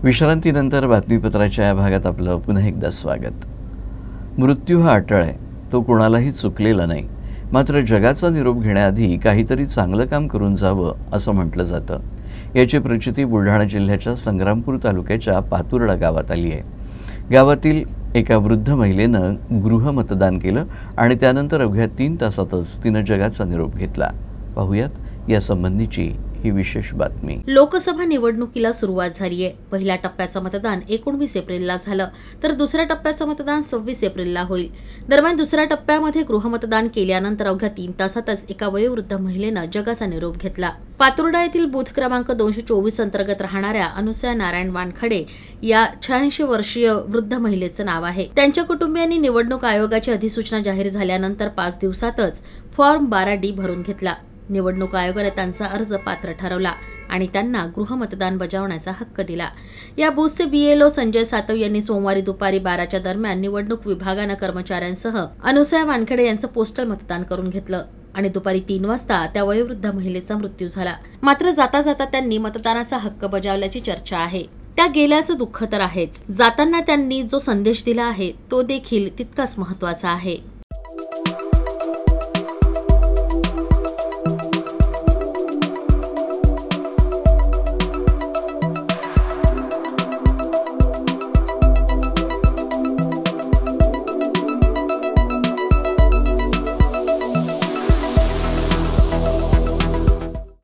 विश्रांतीनंतर बातमीपत्राच्या या भागात आपलं पुन्हा एकदा स्वागत। मृत्यू हा अटळ आहे, तो कोणालाही चुकलेला नाही। मात्र जगाचा निरोप घेण्याआधी काहीतरी चांगलं काम करून जावं असं म्हटलं जातं। याची प्रचिती बुलढाणा जिल्ह्याच्या संग्रामपूर तालुक्याच्या पातुर्डा गावात आली आहे। गावातील एका वृद्ध महिलेनं गृहमतदान केलं आणि त्यानंतर अवघ्या 3 तासातच तिनं जगाचा निरोप घेतला। पाहूयात या संबंधीची ही विशेष बातमी। लोकसभा निवडणुकीला सुरुवात झाली आहे। पहिल्या टप्प्याचं मतदान 19 एप्रिलला झालं, तर दुसऱ्या टप्प्याचं मतदान 26 एप्रिलला होईल। दरम्यान दुसऱ्या टप्प्यामध्ये गृहमतदान केल्यानंतर अवघ्या 3 तासातच एका वयोवृद्ध महिलेनं जगाचा निरोप घेतला। पातुर्डा येथील बूथ क्रमांक 224 अंतर्गत राहणाऱ्या अनुसया नारायण वानखडे या 86 वर्षीय वृद्ध महिलेचं नाव आहे। त्यांच्या कुटुंबियांनी निवडणूक आयोगाची अधिसूचना जाहीर झाल्यानंतर 5 दिवसातच फॉर्म 12D भरून घेतला। निवडणूक आयोगाने त्यांचा अर्ज पात्र ठरवला आणि त्यांना गृहमतदान बजावण्याचा हक्क दिला। या बूथचे BLO संजय सातव यांनी सोमवारी दुपारी 12च्या दरम्यान निवडणूक विभागानं कर्मचाऱ्यांसह अनुसया वानखडे यांचं पोस्टल मतदान करून घेतलं आणि दुपारी 3 वाजता त्या वयोवृद्ध महिलेचा मृत्यू झाला। मात्र जाता जाता त्यांनी मतदानाचा हक्क बजावल्याची चर्चा आहे। त्या गेल्याचं दुःख तर आहेच, जाताना त्यांनी जो संदेश दिला आहे तो देखील तितकाच महत्त्वाचा आहे।